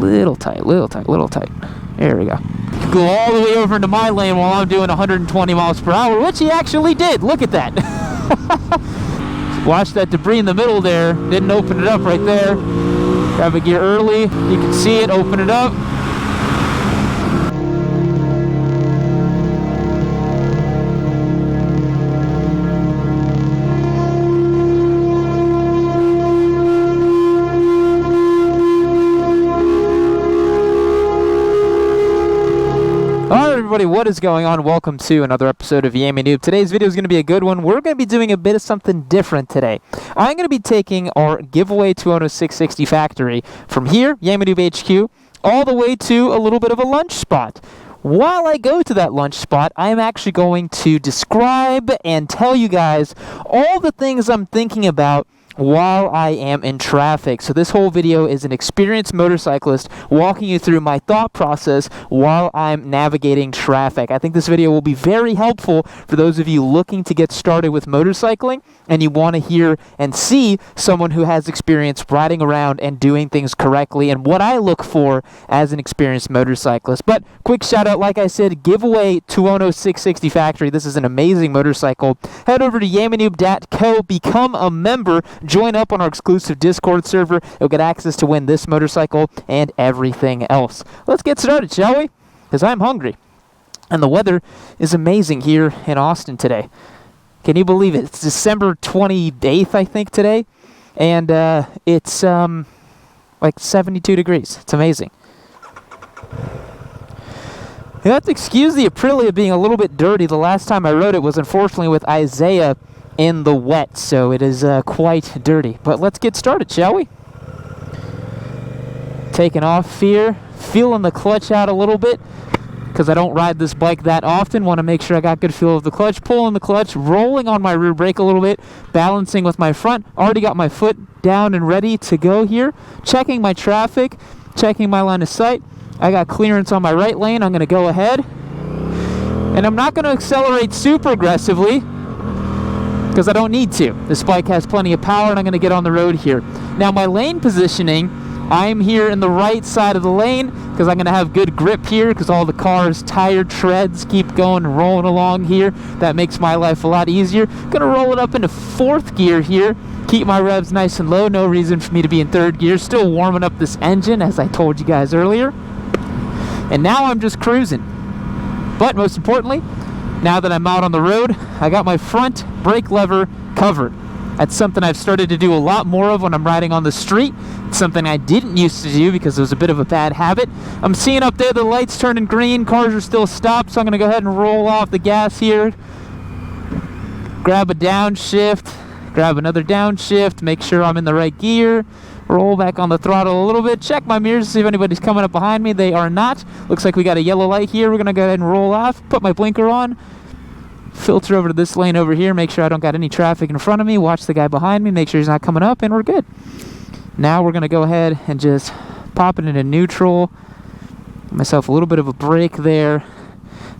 Little tight, little tight, little tight. There we go. Go all the way over into my lane while I'm doing 120 miles per hour, which he actually did. Look at that. Watch that debris in the middle there. Didn't open it up right there. Grab a gear early. You can see it. Open it up. Alright everybody, what is going on? Welcome to another episode of Yami Noob. Today's video is going to be a good one. We're going to be doing a bit of something different today. I'm going to be taking our giveaway 20660 factory from here, Yami Noob HQ, all the way to a little bit of a lunch spot. While I go to that lunch spot, I'm actually going to describe and tell you guys all the things I'm thinking about while I am in traffic. So this whole video is an experienced motorcyclist walking you through my thought process while I'm navigating traffic. I think this video will be very helpful for those of you looking to get started with motorcycling and you want to hear and see someone who has experience riding around and doing things correctly and what I look for as an experienced motorcyclist. But quick shout out, like I said, giveaway 20660 factory. This is an amazing motorcycle. Head over to yaminoob.co, become a member, join up on our exclusive Discord server. You'll get access to win this motorcycle and everything else. Let's get started, shall we? Because I'm hungry. And the weather is amazing here in Austin today. Can you believe it? It's December 28th, I think, today. And it's like 72 degrees. It's amazing. You have to excuse the Aprilia being a little bit dirty. The last time I rode it was unfortunately with Isaiah in the wet, so it is quite dirty. But let's get started, shall we? Taking off here, feeling the clutch out a little bit because I don't ride this bike that often. Want to make sure I got good feel of the clutch. Pulling the clutch, rolling on my rear brake a little bit, balancing with my front. Already got my foot down and ready to go here. Checking my traffic, checking my line of sight. I got clearance on my right lane. I'm going to go ahead. And I'm not going to accelerate super aggressively because I don't need to. This bike has plenty of power and I'm going to get on the road here. Now my lane positioning, I'm here in the right side of the lane because I'm going to have good grip here because all the car's tire treads keep going and rolling along here. That makes my life a lot easier. Going to roll it up into fourth gear here. Keep my revs nice and low. No reason for me to be in third gear. Still warming up this engine as I told you guys earlier. And now I'm just cruising. But most importantly, now that I'm out on the road, I got my front brake lever covered. That's something I've started to do a lot more of when I'm riding on the street. It's something I didn't used to do because it was a bit of a bad habit. I'm seeing up there the lights turning green, cars are still stopped, so I'm going to go ahead and roll off the gas here. Grab a downshift, grab another downshift, make sure I'm in the right gear. Roll back on the throttle a little bit. Check my mirrors to see if anybody's coming up behind me. They are not. Looks like we got a yellow light here. We're going to go ahead and roll off. Put my blinker on. Filter over to this lane over here. Make sure I don't got any traffic in front of me. Watch the guy behind me. Make sure he's not coming up. And we're good. Now we're going to go ahead and just pop it into neutral. Give myself a little bit of a break there.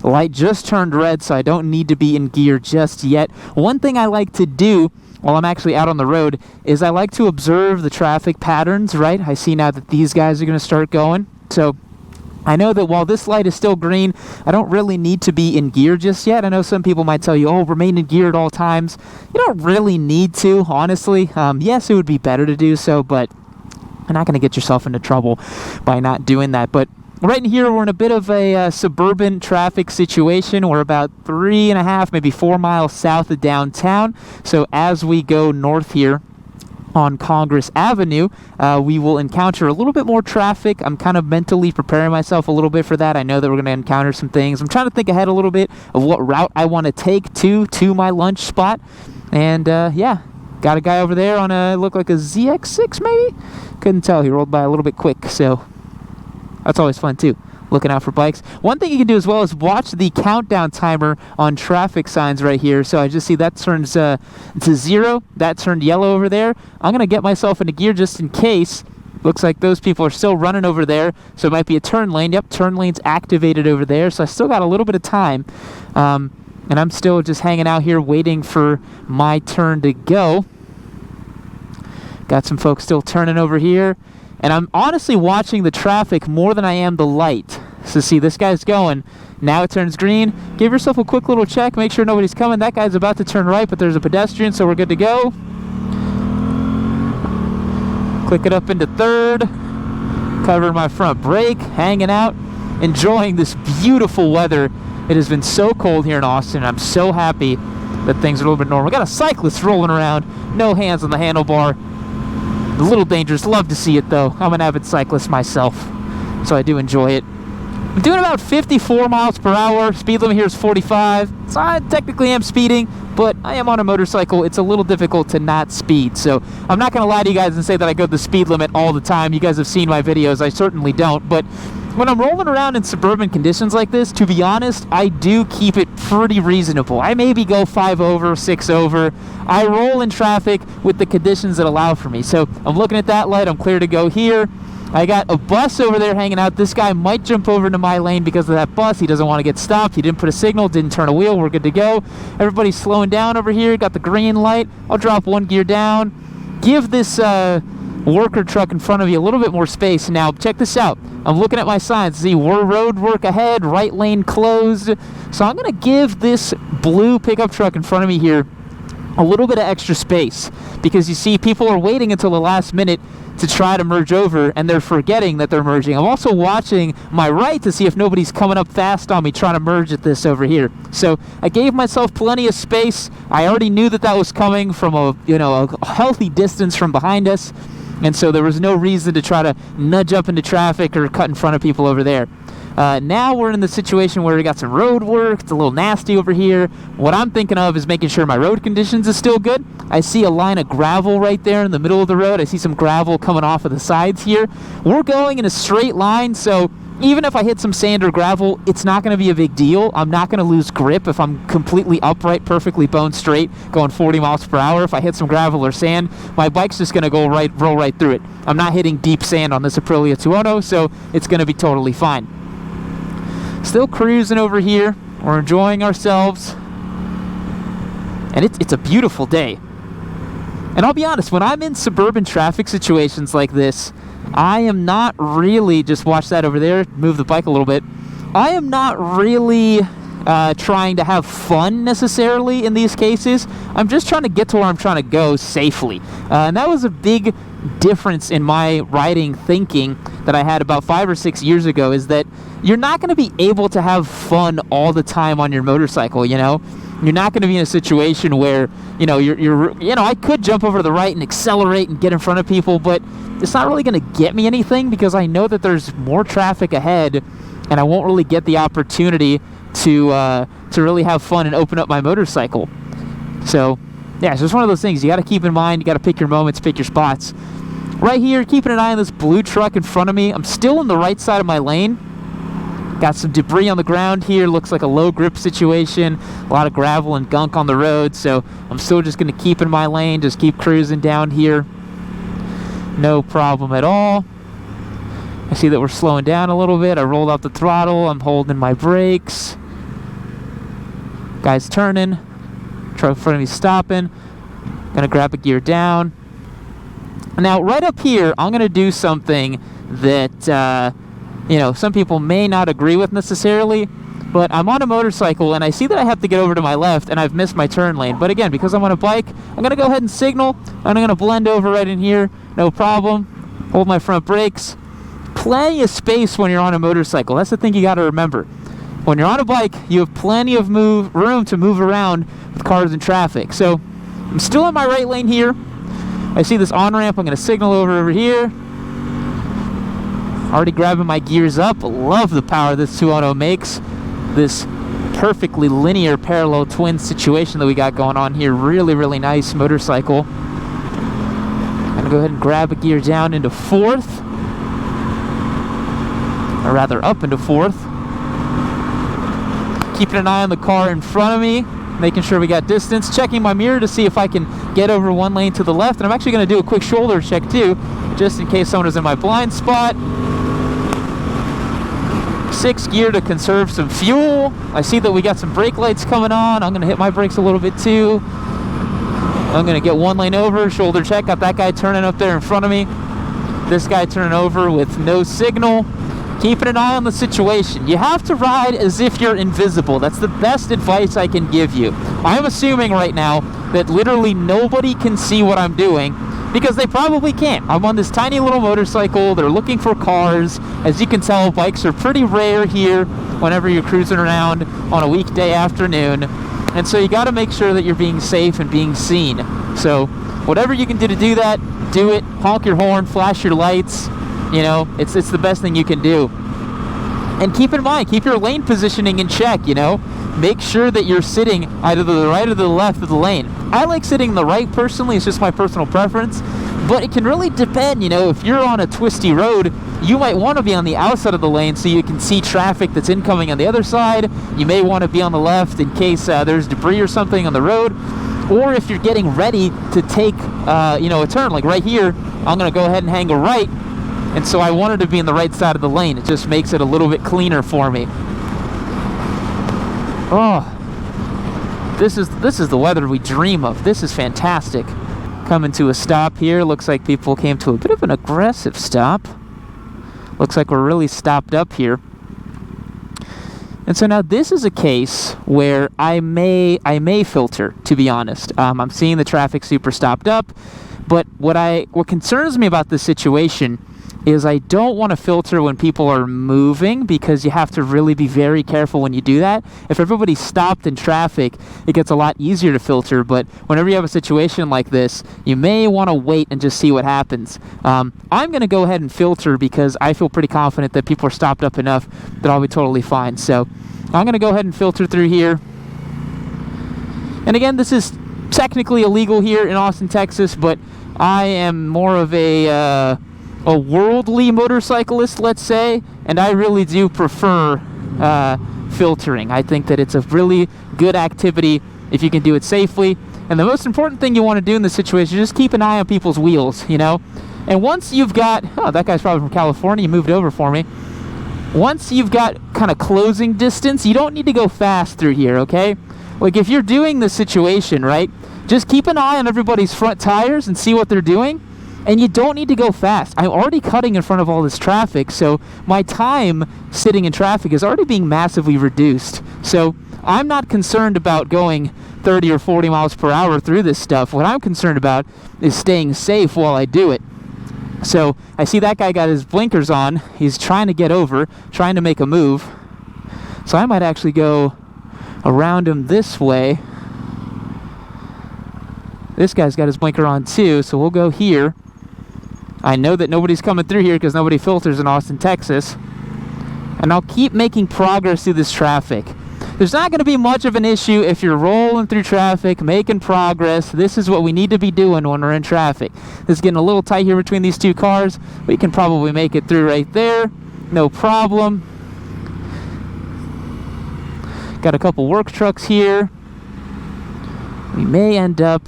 The light just turned red, so I don't need to be in gear just yet. One thing I like to do while I'm actually out on the road is I like to observe the traffic patterns, right? I see now that these guys are going to start going. So I know that while this light is still green, I don't really need to be in gear just yet. I know some people might tell you, oh, remain in gear at all times. You don't really need to, honestly. Yes, it would be better to do so, but you're not going to get yourself into trouble by not doing that. But right in here, we're in a bit of a suburban traffic situation. We're about 3.5, maybe 4 miles south of downtown. So as we go north here on Congress Avenue, we will encounter a little bit more traffic. I'm kind of mentally preparing myself a little bit for that. I know that we're going to encounter some things. I'm trying to think ahead a little bit of what route I want to take to my lunch spot. And yeah, got a guy over there on a, look like a ZX6 maybe? Couldn't tell. He rolled by a little bit quick, so that's always fun too, looking out for bikes. One thing you can do as well is watch the countdown timer on traffic signs right here. So I just see that turns to 0. That turned yellow over there. I'm going to get myself into gear just in case. Looks like those people are still running over there. So it might be a turn lane. Yep, turn lane's activated over there. So I still got a little bit of time. And I'm still just hanging out here waiting for my turn to go. Got some folks still turning over here. And I'm honestly watching the traffic more than I am the light. So see, this guy's going. Now it turns green. Give yourself a quick little check. Make sure nobody's coming. That guy's about to turn right, but there's a pedestrian, so we're good to go. Click it up into third. Covering my front brake. Hanging out. Enjoying this beautiful weather. It has been so cold here in Austin. I'm so happy that things are a little bit normal. We got a cyclist rolling around. No hands on the handlebar. A little dangerous. Love to see it, though. I'm an avid cyclist myself, so I do enjoy it. I'm doing about 54 miles per hour. Speed limit here is 45. So I technically am speeding, but I am on a motorcycle. It's a little difficult to not speed. So I'm not going to lie to you guys and say that I go the speed limit all the time. You guys have seen my videos. I certainly don't. But when I'm rolling around in suburban conditions like this, to be honest, I do keep it pretty reasonable. I maybe go 5 over, 6 over. I roll in traffic with the conditions that allow for me. So I'm looking at that light. I'm clear to go here. I got a bus over there hanging out. This guy might jump over into my lane because of that bus. He doesn't want to get stopped. He didn't put a signal, didn't turn a wheel. We're good to go. Everybody's slowing down over here. Got the green light. I'll drop one gear down. Give this worker truck in front of you a little bit more space. Now, check this out. I'm looking at my signs. See, road work ahead, right lane closed. So I'm going to give this blue pickup truck in front of me here a little bit of extra space, because you see, people are waiting until the last minute to try to merge over, and they're forgetting that they're merging. I'm also watching my right to see if nobody's coming up fast on me trying to merge at this over here. So I gave myself plenty of space. I already knew that that was coming from a healthy distance from behind us, and so there was no reason to try to nudge up into traffic or cut in front of people over there. Now we're in the situation where we got some road work. It's a little nasty over here. What I'm thinking of is making sure my road conditions is still good. I see a line of gravel right there in the middle of the road. I see some gravel coming off of the sides here. We're going in a straight line, so even if I hit some sand or gravel, it's not going to be a big deal. I'm not going to lose grip if I'm completely upright, perfectly bone straight, going 40 miles per hour. If I hit some gravel or sand, my bike's just going to roll right through it. I'm not hitting deep sand on this Aprilia 2.0, so it's going to be totally fine. Still cruising over here. We're enjoying ourselves. And it's a beautiful day. And I'll be honest, when I'm in suburban traffic situations like this, I am not really, just watch that over there, move the bike a little bit. I am not really trying to have fun necessarily in these cases. I'm just trying to get to where I'm trying to go safely. And that was a big difference in my riding thinking that I had about 5 or 6 years ago, is that you're not going to be able to have fun all the time on your motorcycle, you know? You're not going to be in a situation where, I could jump over to the right and accelerate and get in front of people, but it's not really going to get me anything, because I know that there's more traffic ahead and I won't really get the opportunity to really have fun and open up my motorcycle. So, yeah, it's just one of those things you got to keep in mind. You got to pick your moments, pick your spots. Right here, keeping an eye on this blue truck in front of me. I'm still in the right side of my lane. Got some debris on the ground here. Looks like a low grip situation. A lot of gravel and gunk on the road. So I'm still just going to keep in my lane. Just keep cruising down here. No problem at all. I see that we're slowing down a little bit. I rolled out the throttle. I'm holding my brakes. Guy's turning. Truck in front of me stopping. Gonna grab a gear down. Now, right up here, I'm gonna do something that some people may not agree with necessarily, but I'm on a motorcycle and I see that I have to get over to my left and I've missed my turn lane. But again, because I'm on a bike, I'm gonna go ahead and signal, and I'm gonna blend over right in here, no problem. Hold my front brakes. Plenty of space when you're on a motorcycle. That's the thing you gotta remember. When you're on a bike, you have plenty of room to move around with cars and traffic. So I'm still in my right lane here. I see this on-ramp. I'm going to signal over here. Already grabbing my gears up. Love the power this 2.0 makes. This perfectly linear parallel twin situation that we got going on here. Really, really nice motorcycle. I'm going to go ahead and grab a gear down into fourth. Or rather, up into fourth. Keeping an eye on the car in front of me, making sure we got distance, checking my mirror to see if I can get over one lane to the left, and I'm actually going to do a quick shoulder check too, just in case someone is in my blind spot. 6th gear to conserve some fuel. I see that we got some brake lights coming on. I'm going to hit my brakes a little bit too. I'm going to get one lane over, shoulder check, got that guy turning up there in front of me. This guy turning over with no signal. Keeping an eye on the situation. You have to ride as if you're invisible. That's the best advice I can give you. I'm assuming right now that literally nobody can see what I'm doing, because they probably can't. I'm on this tiny little motorcycle. They're looking for cars. As you can tell, bikes are pretty rare here whenever you're cruising around on a weekday afternoon. And so you got to make sure that you're being safe and being seen. So whatever you can do to do that, do it. Honk your horn, flash your lights. You know, it's the best thing you can do. And keep in mind, keep your lane positioning in check, you know. Make sure that you're sitting either to the right or the left of the lane. I like sitting in the right personally, it's just my personal preference. But it can really depend, you know, if you're on a twisty road, you might want to be on the outside of the lane so you can see traffic that's incoming on the other side. You may want to be on the left in case there's debris or something on the road. Or if you're getting ready to take, you know, a turn, like right here, I'm going to go ahead and hang a right. And so I wanted to be in the right side of the lane. It just makes it a little bit cleaner for me. Oh, this is the weather we dream of. This is fantastic. Coming to a stop here. Looks like people came to a bit of an aggressive stop. Looks like we're really stopped up here. And so now this is a case where I may filter, to be honest. I'm seeing the traffic super stopped up, but what concerns me about this situation is I don't want to filter when people are moving, because you have to really be very careful when you do that. If everybody's stopped in traffic, it gets a lot easier to filter, but whenever you have a situation like this, you may want to wait and just see what happens. I'm going to go ahead and filter because I feel pretty confident that people are stopped up enough that I'll be totally fine. So I'm going to go ahead and filter through here. And again, this is technically illegal here in Austin, Texas, but I am more of a worldly motorcyclist, let's say, and I really do prefer filtering. I think that it's a really good activity if you can do it safely. And the most important thing you want to do in this situation is just keep an eye on people's wheels, you know. And once you've got, oh, that guy's probably from California, he moved over for me. Once you've got kind of closing distance, you don't need to go fast through here, okay? Like if you're doing this situation, right, just keep an eye on everybody's front tires and see what they're doing. And you don't need to go fast. I'm already cutting in front of all this traffic, so my time sitting in traffic is already being massively reduced. So I'm not concerned about going 30 or 40 miles per hour through this stuff. What I'm concerned about is staying safe while I do it. So I see that guy got his blinkers on. He's trying to get over, trying to make a move. So I might actually go around him this way. This guy's got his blinker on too, so we'll go here. I know that nobody's coming through here because nobody filters in Austin, Texas. And I'll keep making progress through this traffic. There's not going to be much of an issue if you're rolling through traffic, making progress. This is what we need to be doing when we're in traffic. This is getting a little tight here between these two cars. We can probably make it through right there. No problem. Got a couple work trucks here. We may end up...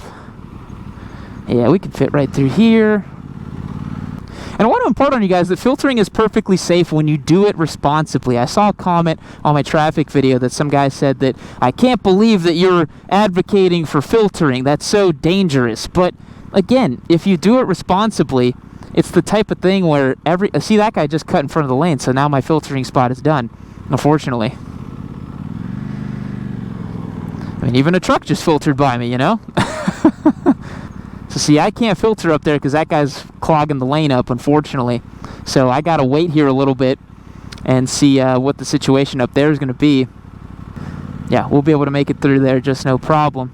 yeah, we can fit right through here. And I want to impart on you guys that filtering is perfectly safe when you do it responsibly. I saw a comment on my traffic video that some guy said that, I can't believe that you're advocating for filtering. That's so dangerous. But again, if you do it responsibly, it's the type of thing where see, that guy just cut in front of the lane, so now my filtering spot is done, unfortunately. I mean, even a truck just filtered by me, you know? So see, I can't filter up there because that guy's clogging the lane up, unfortunately. So I got to wait here a little bit and see what the situation up there is going to be. Yeah, we'll be able to make it through there, just no problem.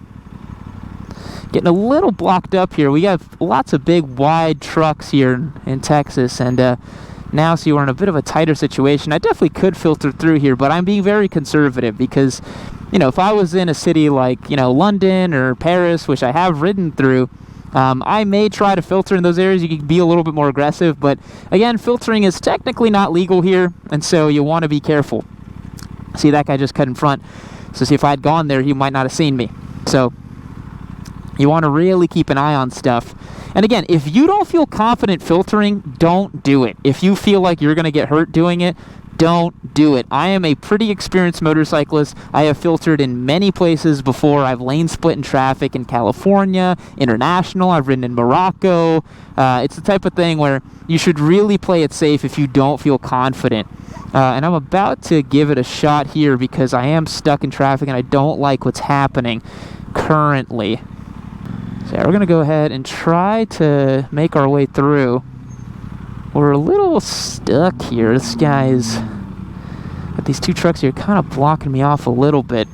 Getting a little blocked up here. We have lots of big, wide trucks here in Texas, and now see we're in a bit of a tighter situation. I definitely could filter through here, but I'm being very conservative because, you know, if I was in a city like, you know, London or Paris, which I have ridden through, I may try to filter in those areas. You can be a little bit more aggressive, but again, filtering is technically not legal here, and so you want to be careful. See, that guy just cut in front. So see, if I had gone there, he might not have seen me. So you want to really keep an eye on stuff. And again, if you don't feel confident filtering, don't do it. If you feel like you're going to get hurt doing it, don't do it. I am a pretty experienced motorcyclist. I have filtered in many places before. I've lane split in traffic in California, international. I've ridden in Morocco. It's the type of thing where you should really play it safe if you don't feel confident. And I'm about to give it a shot here because I am stuck in traffic and I don't like what's happening currently. So yeah, we're going to go ahead and try to make our way through. We're a little stuck here. This guy's got these two trucks here kind of blocking me off a little bit.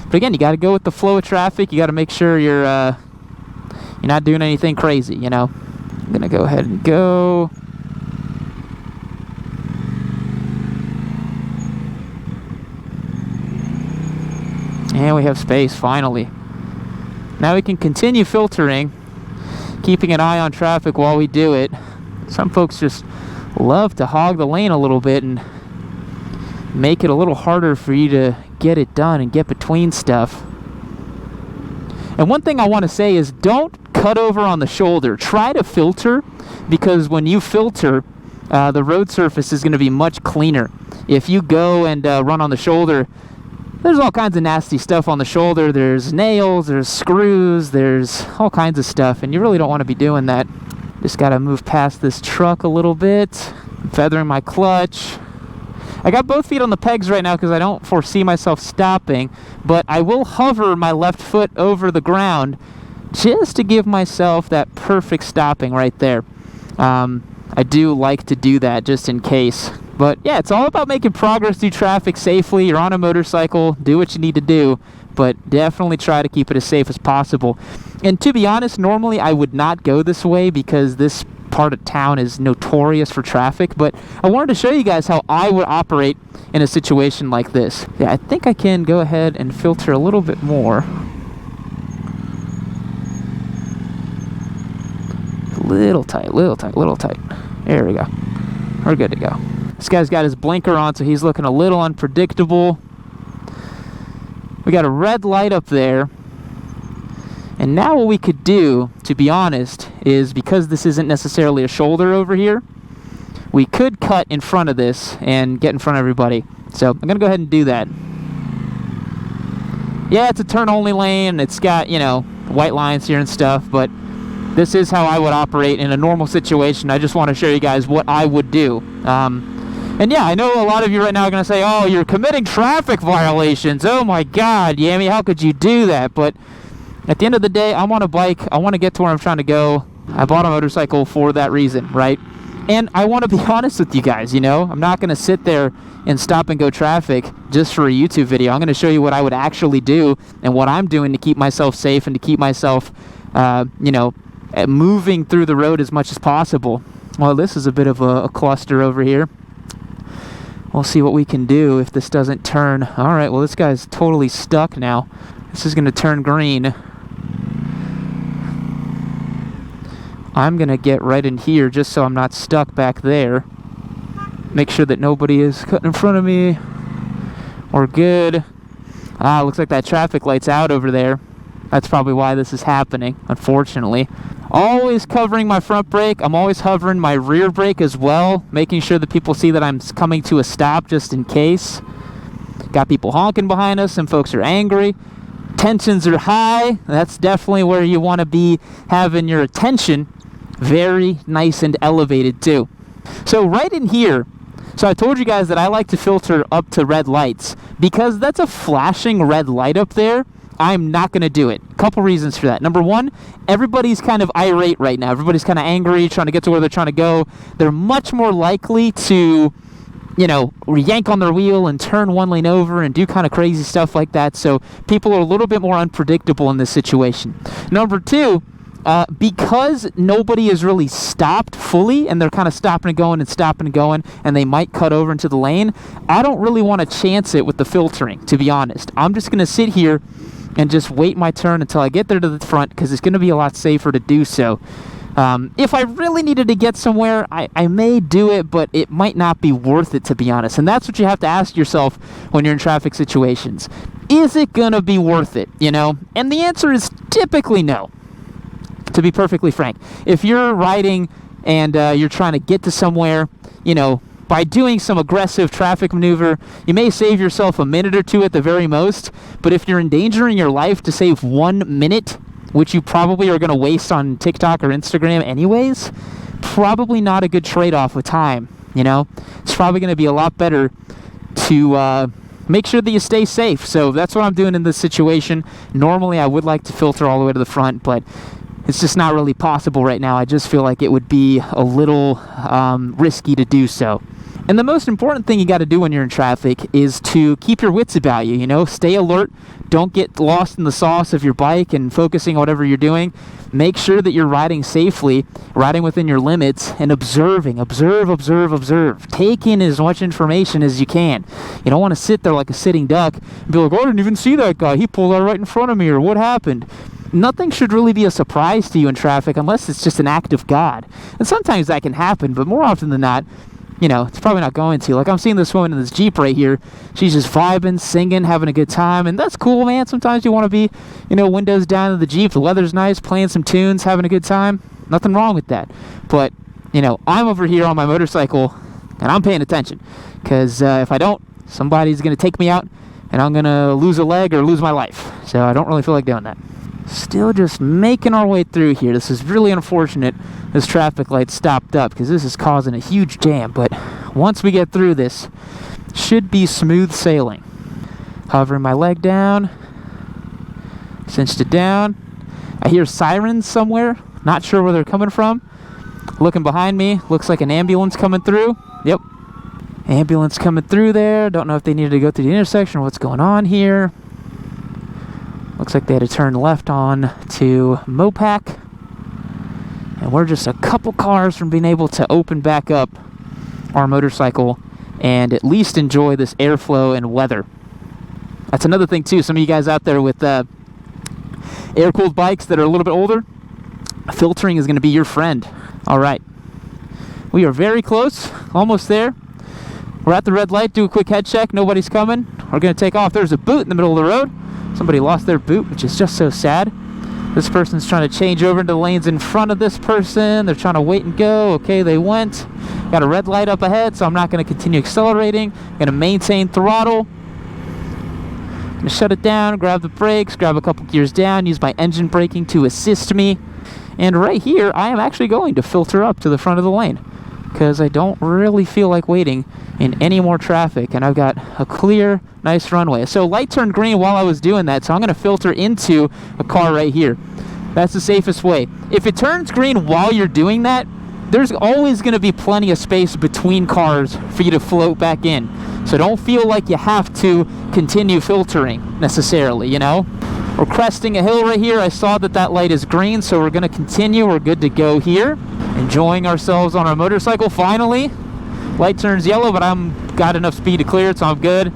But again, you got to go with the flow of traffic. You got to make sure you're not doing anything crazy, you know. I'm going to go ahead and go. And we have space, finally. Now we can continue filtering, keeping an eye on traffic while we do it. Some folks just love to hog the lane a little bit and make it a little harder for you to get it done and get between stuff. And one thing I want to say is don't cut over on the shoulder. Try to filter, because when you filter, the road surface is going to be much cleaner. If you go and run on the shoulder, there's all kinds of nasty stuff on the shoulder. There's nails, there's screws, there's all kinds of stuff, and you really don't want to be doing that. Just got to move past this truck a little bit. I'm feathering my clutch. I got both feet on the pegs right now because I don't foresee myself stopping, but I will hover my left foot over the ground just to give myself that perfect stopping right there. I do like to do that just in case. But yeah, it's all about making progress through traffic safely. You're on a motorcycle, do what you need to do, but definitely try to keep it as safe as possible. And to be honest, normally I would not go this way because this part of town is notorious for traffic, but I wanted to show you guys how I would operate in a situation like this. Yeah, I think I can go ahead and filter a little bit more. Little tight, little tight, little tight. There we go. We're good to go. This guy's got his blinker on, so he's looking a little unpredictable. We got a red light up there. And now what we could do, to be honest, is because this isn't necessarily a shoulder over here, we could cut in front of this and get in front of everybody. So I'm going to go ahead and do that. Yeah, it's a turn-only lane. It's got, you know, white lines here and stuff, but this is how I would operate in a normal situation. I just want to show you guys what I would do. And yeah, I know a lot of you right now are going to say, oh, you're committing traffic violations. Oh my God, Yami, how could you do that? But at the end of the day, I'm on a bike. I want to get to where I'm trying to go. I bought a motorcycle for that reason, right? And I want to be honest with you guys, you know? I'm not going to sit there and stop and go traffic just for a YouTube video. I'm going to show you what I would actually do and what I'm doing to keep myself safe and to keep myself, you know, moving through the road as much as possible. Well, this is a bit of a cluster over here. We'll see what we can do if this doesn't turn. All right, well, this guy's totally stuck now. This is going to turn green. I'm going to get right in here just so I'm not stuck back there. Make sure that nobody is cutting in front of me. We're good. Looks like that traffic light's out over there. That's probably why this is happening, unfortunately. Always covering my front brake. I'm always hovering my rear brake as well, making sure that people see that I'm coming to a stop just in case. Got people honking behind us. Some folks are angry. Tensions are high. That's definitely where you want to be having your attention very nice and elevated too. So right in here, so I told you guys that I like to filter up to red lights. Because that's a flashing red light up there, I'm not going to do it. A couple reasons for that. Number one, everybody's kind of irate right now. Everybody's kind of angry, trying to get to where they're trying to go. They're much more likely to, you know, yank on their wheel and turn one lane over and do kind of crazy stuff like that. So people are a little bit more unpredictable in this situation. Number two, because nobody is really stopped fully and they're kind of stopping and going and they might cut over into the lane, I don't really want to chance it with the filtering, to be honest. I'm just going to sit here and just wait my turn until I get there to the front because it's going to be a lot safer to do so. If I really needed to get somewhere, I may do it, but it might not be worth it, to be honest. And that's what you have to ask yourself when you're in traffic situations. Is it going to be worth it, you know? And the answer is typically no, to be perfectly frank. If you're riding and you're trying to get to somewhere, you know, by doing some aggressive traffic maneuver, you may save yourself a minute or two at the very most, but if you're endangering your life to save 1 minute, which you probably are going to waste on TikTok or Instagram anyways, probably not a good trade-off with time, you know? It's probably going to be a lot better to make sure that you stay safe. So that's what I'm doing in this situation. Normally I would like to filter all the way to the front, but it's just not really possible right now. I just feel like it would be a little risky to do so. And the most important thing you got to do when you're in traffic is to keep your wits about you, you know, stay alert. Don't get lost in the sauce of your bike and focusing on whatever you're doing. Make sure that you're riding safely, riding within your limits, and observing. Observe. Take in as much information as you can. You don't want to sit there like a sitting duck and be like, oh, I didn't even see that guy. He pulled out right in front of me, or what happened? Nothing should really be a surprise to you in traffic unless it's just an act of God. And sometimes that can happen, but more often than not, you know, it's probably not going to. Like, I'm seeing this woman in this Jeep right here. She's just vibing, singing, having a good time, and that's cool, man. Sometimes you want to be, you know, windows down in the Jeep, the weather's nice, playing some tunes, having a good time. Nothing wrong with that. But, you know, I'm over here on my motorcycle, and I'm paying attention. Because if I don't, somebody's going to take me out, and I'm going to lose a leg or lose my life. So I don't really feel like doing that. Still just making our way through here. This is really unfortunate. This traffic light stopped up because this is causing a huge jam. But once we get through this, should be smooth sailing. Hovering my leg down. Cinched it down. I hear sirens somewhere. Not sure where they're coming from. Looking behind me. Looks like an ambulance coming through. Yep. Ambulance coming through there. Don't know if they needed to go through the intersection or what's going on here. Looks like they had to turn left on to Mopac. And we're just a couple cars from being able to open back up our motorcycle and at least enjoy this airflow and weather. That's another thing too. Some of you guys out there with air-cooled bikes that are a little bit older, filtering is going to be your friend. All right. We are very close. Almost there. We're at the red light. Do a quick head check. Nobody's coming. We're going to take off. There's a boot in the middle of the road. Somebody lost their boot, which is just so sad. This person's trying to change over into the lanes in front of this person. They're trying to wait and go. Okay, they went. Got a red light up ahead, so I'm not going to continue accelerating. I'm going to maintain throttle. I'm going to shut it down, grab the brakes, grab a couple gears down, use my engine braking to assist me. And right here, I am actually going to filter up to the front of the lane because I don't really feel like waiting in any more traffic, and I've got a clear, nice runway. So light turned green while I was doing that, so I'm going to filter into a car right here. That's the safest way. If it turns green while you're doing that, there's always going to be plenty of space between cars for you to float back in. So don't feel like you have to continue filtering necessarily, you know? We're cresting a hill right here. I saw that that light is green, so we're going to continue. We're good to go here. Enjoying ourselves on our motorcycle finally. Light turns yellow, but I'm got enough speed to clear it, so I'm good.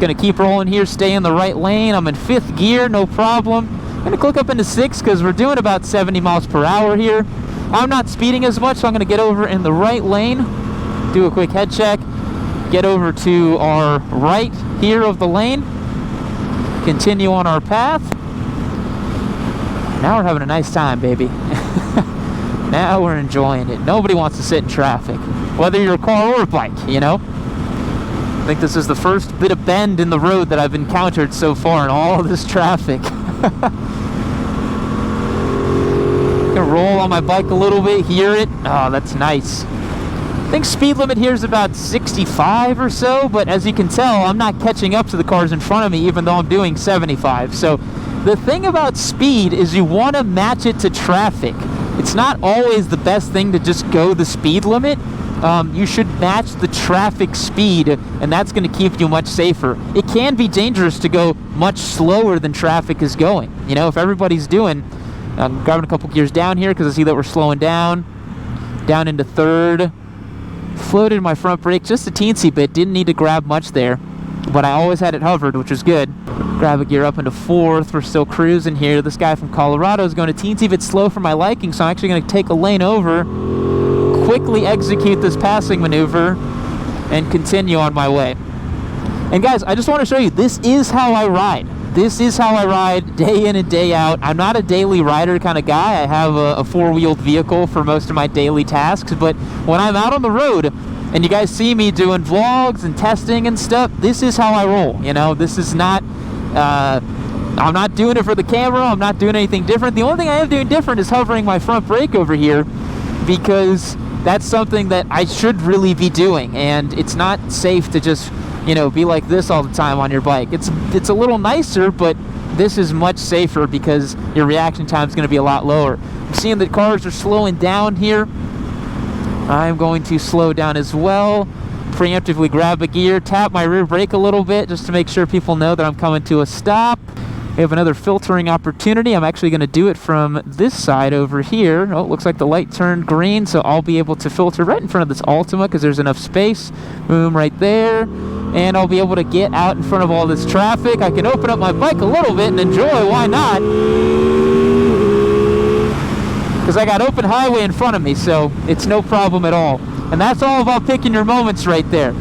Gonna keep rolling here, stay in the right lane. I'm in 5th gear, no problem. Gonna click up into 6th because we're doing about 70 miles per hour here. I'm not speeding as much, so I'm gonna get over in the right lane, do a quick head check, get over to our right here of the lane, continue on our path. Now we're having a nice time, baby. Now we're enjoying it. Nobody wants to sit in traffic, whether you're a car or a bike, you know? I think this is the first bit of bend in the road that I've encountered so far in all of this traffic. Gonna roll on my bike a little bit, hear it. Oh, that's nice. I think speed limit here is about 65 or so, but as you can tell, I'm not catching up to the cars in front of me, even though I'm doing 75. So the thing about speed is you want to match it to traffic. It's not always the best thing to just go the speed limit. You should match the traffic speed, and that's going to keep you much safer. It can be dangerous to go much slower than traffic is going. You know, if everybody's doing, I'm grabbing a couple gears down here because I see that we're slowing down into 3rd. Floated my front brake just a teensy bit, didn't need to grab much there, but I always had it hovered, which was good. Grab a gear up into 4th. We're still cruising here. This guy from Colorado is going a teensy bit slow for my liking, so I'm actually going to take a lane over, quickly execute this passing maneuver, and continue on my way. And guys, I just want to show you, this is how I ride. This is how I ride day in and day out. I'm not a daily rider kind of guy. I have a 4-wheeled vehicle for most of my daily tasks, but when I'm out on the road, and you guys see me doing vlogs and testing and stuff, this is how I roll, you know. This is not, I'm not doing it for the camera, I'm not doing anything different. The only thing I am doing different is hovering my front brake over here, because that's something that I should really be doing, and it's not safe to just, you know, be like this all the time on your bike. It's a little nicer, but this is much safer because your reaction time is going to be a lot lower. I'm seeing that cars are slowing down here. I'm going to slow down as well. Preemptively grab a gear, tap my rear brake a little bit just to make sure people know that I'm coming to a stop. We have another filtering opportunity. I'm actually going to do it from this side over here. Oh, it looks like the light turned green, so I'll be able to filter right in front of this Altima because there's enough space. Boom, right there. And I'll be able to get out in front of all this traffic. I can open up my bike a little bit and enjoy, why not? Because I got open highway in front of me, so it's no problem at all. And that's all about picking your moments right there.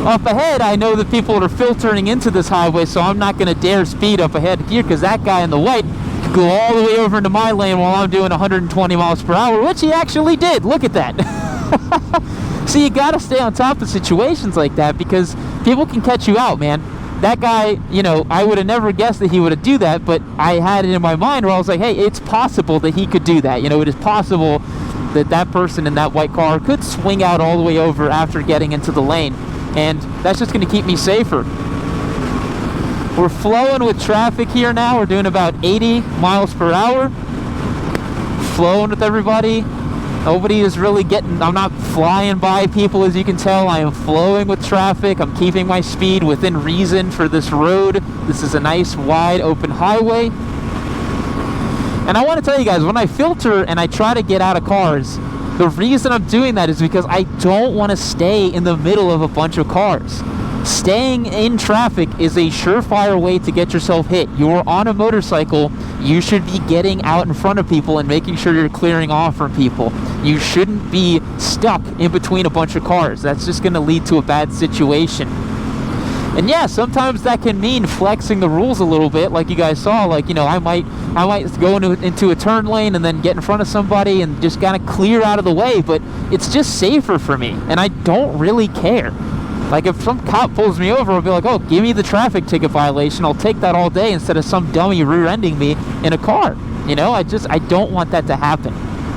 Up ahead, I know that people are filtering into this highway, so I'm not going to dare speed up ahead here, because that guy in the white could go all the way over into my lane while I'm doing 120 miles per hour, which he actually did. Look at that. See, you got to stay on top of situations like that, because people can catch you out, man. That guy, you know, I would have never guessed that he would do that, but I had it in my mind where I was like, hey, it's possible that he could do that. You know, it is possible that that person in that white car could swing out all the way over after getting into the lane. And that's just going to keep me safer. We're flowing with traffic here now. We're doing about 80 miles per hour. Flowing with everybody. Nobody is really getting, I'm not flying by people, as you can tell. I am flowing with traffic. I'm keeping my speed within reason for this road. This is a nice, wide, open highway. And I want to tell you guys, when I filter and I try to get out of cars, the reason I'm doing that is because I don't want to stay in the middle of a bunch of cars. Staying in traffic is a surefire way to get yourself hit. You're on a motorcycle, you should be getting out in front of people and making sure you're clearing off from people. You shouldn't be stuck in between a bunch of cars. That's just going to lead to a bad situation. And yeah, sometimes that can mean flexing the rules a little bit, like you guys saw. Like, you know, I might go into a turn lane and then get in front of somebody and just kind of clear out of the way, but it's just safer for me, and I don't really care. Like, if some cop pulls me over, I'll be like, oh, give me the traffic ticket violation. I'll take that all day instead of some dummy rear-ending me in a car. You know, I don't want that to happen.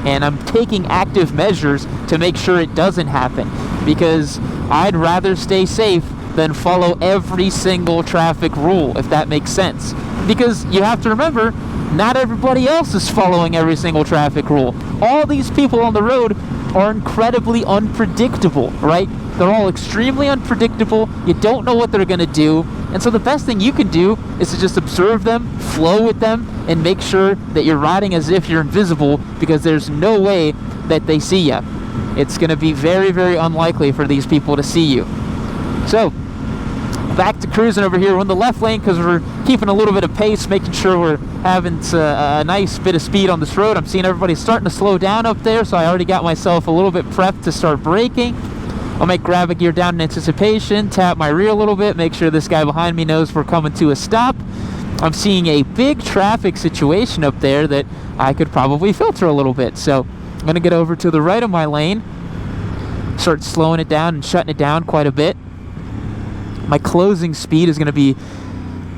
And I'm taking active measures to make sure it doesn't happen, because I'd rather stay safe than follow every single traffic rule, if that makes sense. Because you have to remember, not everybody else is following every single traffic rule. All these people on the road are incredibly unpredictable, right? They're all extremely unpredictable. You don't know what they're going to do. And so the best thing you can do is to just observe them, flow with them, and make sure that you're riding as if you're invisible, because there's no way that they see you. It's going to be very, very unlikely for these people to see you. So, back to cruising over here. We're in the left lane because we're keeping a little bit of pace, making sure we're having a nice bit of speed on this road. I'm seeing everybody starting to slow down up there, so I already got myself a little bit prepped to start braking. I'll make grab a gear down in anticipation, tap my rear a little bit, make sure this guy behind me knows we're coming to a stop. I'm seeing a big traffic situation up there that I could probably filter a little bit. So I'm going to get over to the right of my lane, start slowing it down and shutting it down quite a bit. My closing speed is going to be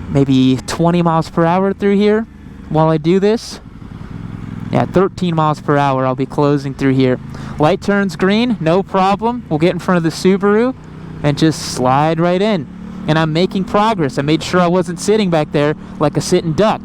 maybe 20 miles per hour through here while I do this. Yeah, 13 miles per hour I'll be closing through here. Light turns green, no problem. We'll get in front of the Subaru and just slide right in. And I'm making progress. I made sure I wasn't sitting back there like a sitting duck.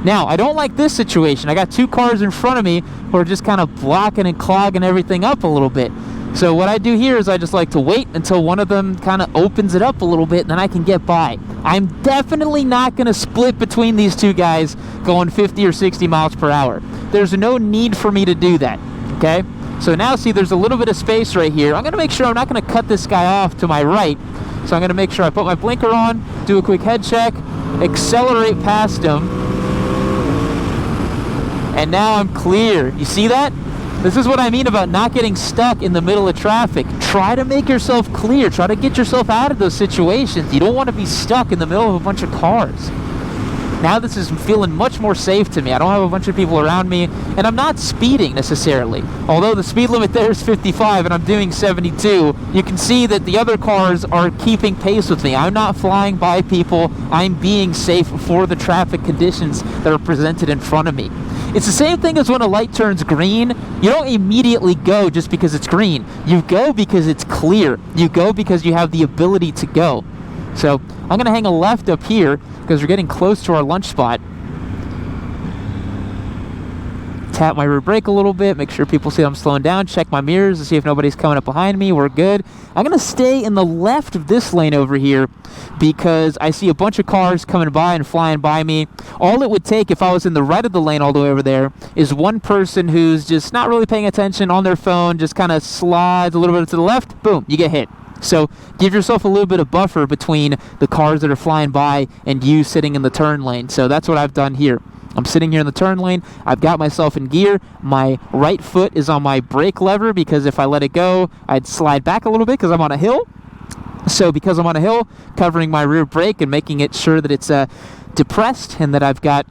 Now, I don't like this situation. I got two cars in front of me who are just kind of blocking and clogging everything up a little bit. So what I do here is I just like to wait until one of them kind of opens it up a little bit, and then I can get by. I'm definitely not going to split between these two guys going 50 or 60 miles per hour. There's no need for me to do that, okay? So now, see, there's a little bit of space right here. I'm going to make sure I'm not going to cut this guy off to my right. So I'm going to make sure I put my blinker on, do a quick head check, accelerate past him, and now I'm clear. You see that? This is what I mean about not getting stuck in the middle of traffic. Try to make yourself clear. Try to get yourself out of those situations. You don't want to be stuck in the middle of a bunch of cars. Now this is feeling much more safe to me. I don't have a bunch of people around me, and I'm not speeding necessarily. Although the speed limit there is 55 and I'm doing 72, you can see that the other cars are keeping pace with me. I'm not flying by people. I'm being safe for the traffic conditions that are presented in front of me. It's the same thing as when a light turns green. You don't immediately go just because it's green. You go because it's clear. You go because you have the ability to go. So I'm going to hang a left up here because we're getting close to our lunch spot. Tap my rear brake a little bit, make sure people see I'm slowing down, check my mirrors to see if nobody's coming up behind me. We're good. I'm going to stay in the left of this lane over here because I see a bunch of cars coming by and flying by me. All it would take if I was in the right of the lane all the way over there is one person who's just not really paying attention on their phone, just kind of slides a little bit to the left, boom, you get hit. So give yourself a little bit of buffer between the cars that are flying by and you sitting in the turn lane. So that's what I've done here. I'm sitting here in the turn lane. I've got myself in gear. My right foot is on my brake lever because if I let it go, I'd slide back a little bit because I'm on a hill. So because I'm on a hill, covering my rear brake and making it sure that it's depressed and that I've got,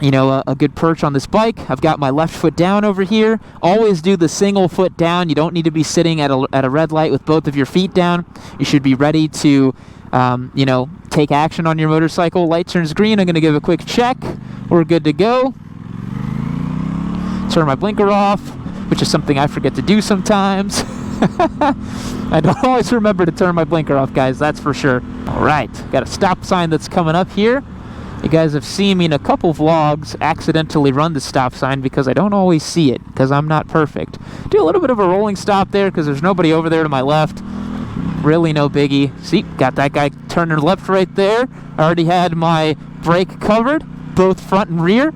you know, a good perch on this bike. I've got my left foot down over here. Always do the single foot down. You don't need to be sitting at a red light with both of your feet down. You should be ready to, you know, take action on your motorcycle. Light turns green. I'm going to give a quick check. We're good to go. Turn my blinker off, which is something I forget to do sometimes. I don't always remember to turn my blinker off, guys, that's for sure. All right, got a stop sign that's coming up here. You guys have seen me in a couple vlogs accidentally run the stop sign because I don't always see it because I'm not perfect. Do a little bit of a rolling stop there because there's nobody over there to my left. Really no biggie. See, got that guy turning left right there. I already had my brake covered, both front and rear.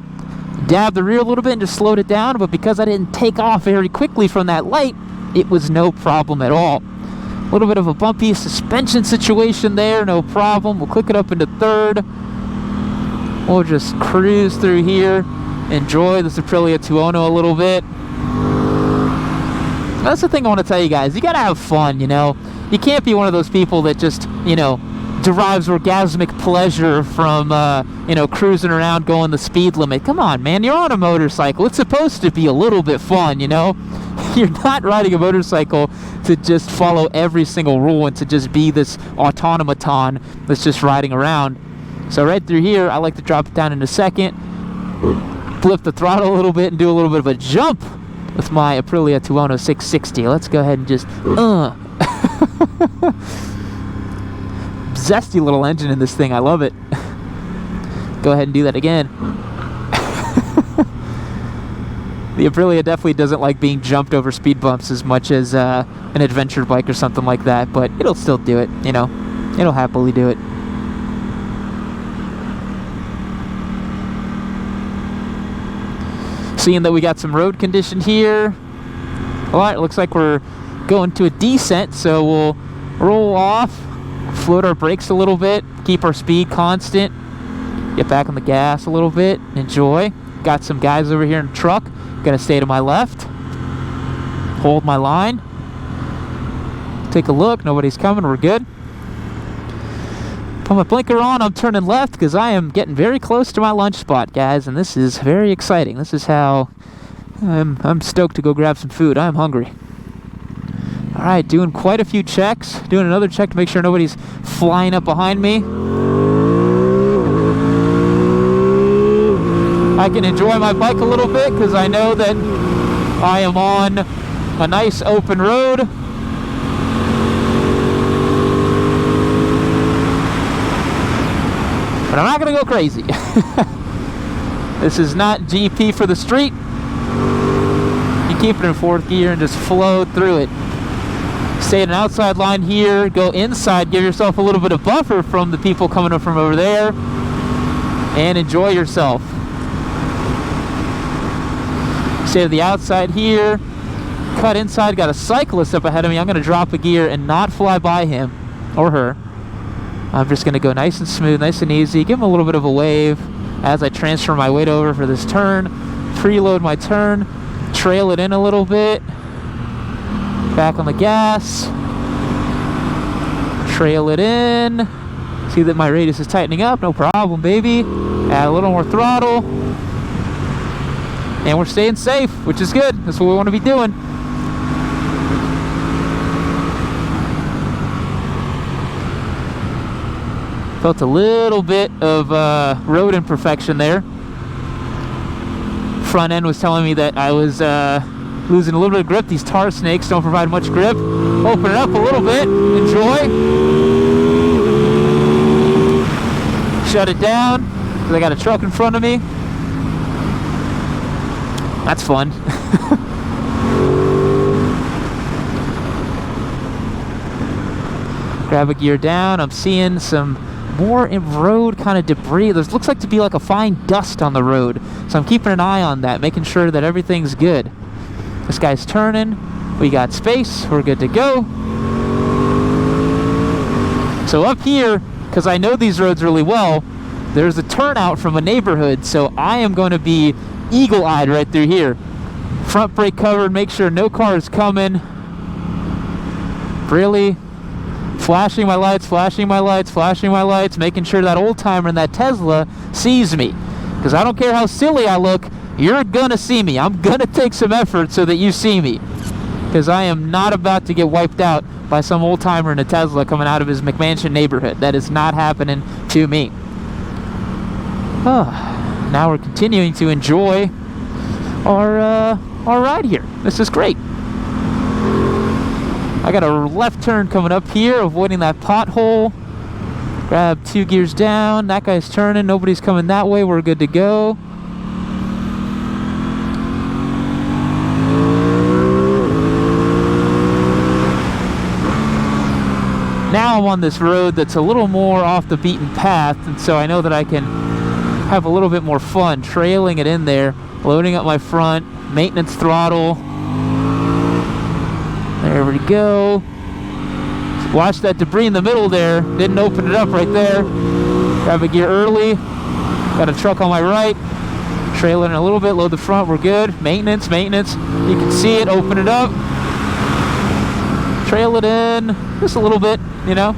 Dabbed the rear a little bit and just slowed it down, but because I didn't take off very quickly from that light, it was no problem at all. A little bit of a bumpy suspension situation there, no problem. We'll click it up into third. We'll just cruise through here, enjoy the Aprilia Tuono a little bit. That's the thing I want to tell you guys. You gotta have fun, you know. You can't be one of those people that just, you know, derives orgasmic pleasure from, you know, cruising around going the speed limit. Come on, man, you're on a motorcycle. It's supposed to be a little bit fun, you know. You're not riding a motorcycle to just follow every single rule and to just be this automaton that's just riding around. So right through here, I like to drop it down in a second, flip the throttle a little bit and do a little bit of a jump with my Aprilia Tuono 660. Let's go ahead and just, zesty little engine in this thing. I love it. Go ahead and do that again. The Aprilia definitely doesn't like being jumped over speed bumps as much as an adventure bike or something like that, but it'll still do it, you know. It'll happily do it. Seeing that we got some road condition here. Alright, looks like we're going to a descent, so we'll roll off, float our brakes a little bit, keep our speed constant, get back on the gas a little bit, enjoy. Got some guys over here in the truck, gonna stay to my left, hold my line, take a look, nobody's coming, we're good. Put my blinker on, I'm turning left because I am getting very close to my lunch spot, guys, and this is very exciting. This is how I'm stoked to go grab some food. I'm hungry. Alright, doing quite a few checks. Doing another check to make sure nobody's flying up behind me. I can enjoy my bike a little bit because I know that I am on a nice open road. But I'm not going to go crazy. This is not GP for the street. You keep it in fourth gear and just flow through it. Stay in an outside line here, go inside, give yourself a little bit of buffer from the people coming up from over there, and enjoy yourself. Stay to the outside here, cut inside, got a cyclist up ahead of me. I'm going to drop a gear and not fly by him or her. I'm just going to go nice and smooth, nice and easy, give him a little bit of a wave as I transfer my weight over for this turn, preload my turn, trail it in a little bit, back on the gas, trail it in, see that my radius is tightening up, no problem, baby, Add a little more throttle. And we're staying safe, which is good. That's what we want to be doing. Felt a little bit of road imperfection there. Front end was telling me that I was losing a little bit of grip. These tar snakes don't provide much grip. Open it up a little bit. Enjoy. Shut it down because I got a truck in front of me. That's fun. Grab a gear down. I'm seeing some more in road kind of debris. There looks like to be like a fine dust on the road, so I'm keeping an eye on that, making sure that everything's good. This guy's turning. We got space. We're good to go. So up here, because I know these roads really well, there's a turnout from a neighborhood, so I am going to be eagle-eyed right through here. Front brake covered, make sure no car is coming. Really flashing my lights, flashing my lights, flashing my lights, making sure that old timer in that Tesla sees me. Because I don't care how silly I look, you're gonna see me. I'm gonna take some effort so that you see me. Because I am not about to get wiped out by some old timer in a Tesla coming out of his McMansion neighborhood. That is not happening to me. Now we're continuing to enjoy our ride here. This is great. I got a left turn coming up here, avoiding that pothole. Grab 2 gears down. That guy's turning. Nobody's coming that way. We're good to go. Now I'm on this road that's a little more off the beaten path, and so I know that I can have a little bit more fun trailing it in there, loading up my front, maintenance throttle. There we go. Watch that debris in the middle there. Didn't open it up right there. Grab a gear early. Got a truck on my right. Trailing a little bit, load the front, we're good. Maintenance, maintenance. You can see it, open it up. Trail it in just a little bit, you know,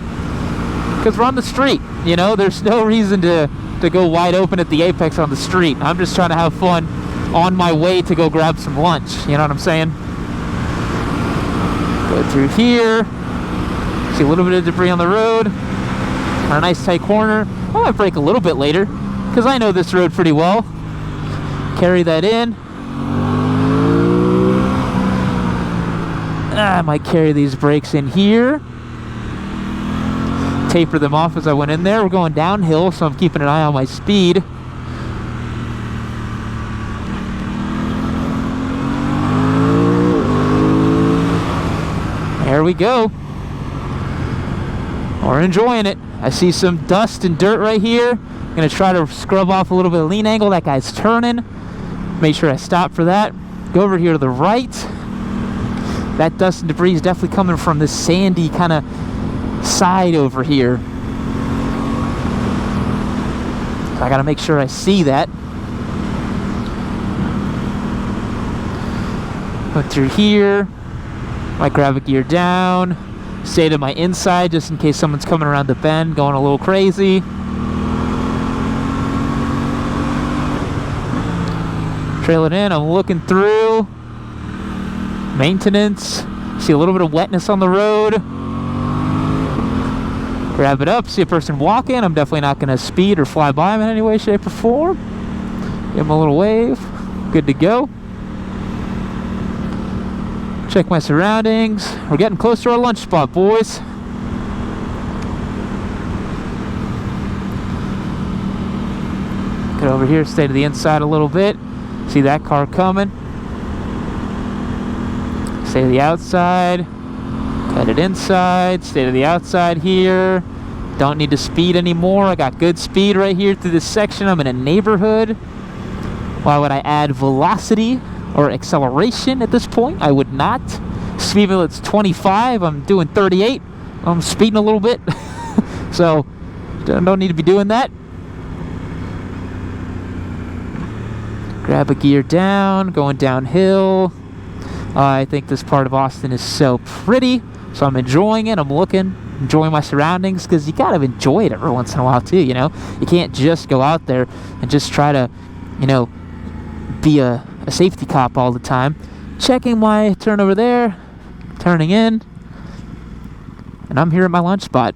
because we're on the street, you know. There's no reason to go wide open at the apex on the street. I'm just trying to have fun on my way to go grab some lunch, you know what I'm saying? Go through here. See a little bit of debris on the road. On a nice tight corner. I might brake a little bit later because I know this road pretty well. Carry that in. I might carry these brakes in here. Taper them off as I went in there. We're going downhill, so I'm keeping an eye on my speed. There we go. We're enjoying it. I see some dust and dirt right here. I'm gonna try to scrub off a little bit of lean angle. That guy's turning. Make sure I stop for that. Go over here to the right. That dust and debris is definitely coming from this sandy kind of side over here. So I gotta make sure I see that. Go through here. Might grab a gear down. Stay to my inside just in case someone's coming around the bend, going a little crazy. Trail it in. I'm looking through. Maintenance. See a little bit of wetness on the road. Grab it up. See a person walking. I'm definitely not going to speed or fly by him in any way, shape, or form. Give him a little wave. Good to go. Check my surroundings. We're getting close to our lunch spot, boys. Get over here, stay to the inside a little bit. See that car coming. Stay to the outside. Cut it inside. Stay to the outside here. Don't need to speed anymore. I got good speed right here through this section. I'm in a neighborhood. Why would I add velocity or acceleration at this point? I would not. Speed limit's 25. I'm doing 38. I'm speeding a little bit. So don't need to be doing that. Grab a gear down, going downhill. I think this part of Austin is so pretty, so I'm enjoying it. I'm looking. enjoying my surroundings, because you gotta enjoy it every once in a while too, you know? You can't just go out there and just try to, you know, be a safety cop all the time. Checking my turn over there, turning in, and I'm here at my lunch spot.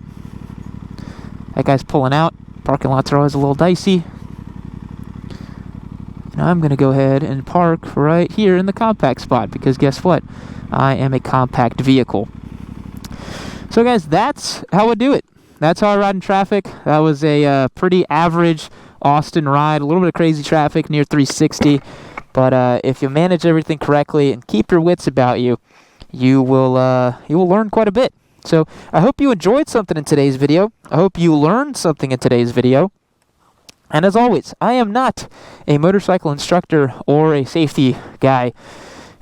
That guy's pulling out. Parking lots are always a little dicey. And I'm gonna go ahead and park right here in the compact spot, because guess what? I am a compact vehicle. So guys, that's how I do it. That's how I ride in traffic. That was a pretty average Austin ride. A little bit of crazy traffic near 360. But if you manage everything correctly and keep your wits about you, you will learn quite a bit. So I hope you enjoyed something in today's video. I hope you learned something in today's video. And as always, I am not a motorcycle instructor or a safety guy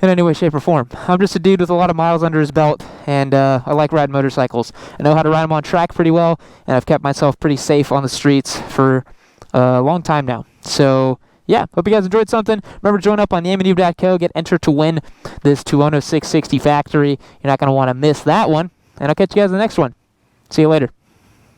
in any way, shape, or form. I'm just a dude with a lot of miles under his belt, and I like riding motorcycles. I know how to ride them on track pretty well, and I've kept myself pretty safe on the streets for a long time now. So yeah, hope you guys enjoyed something. Remember, join up on yamanube.co. Get entered to win this Tuono 660 factory. You're not going to want to miss that one. And I'll catch you guys in the next one. See you later.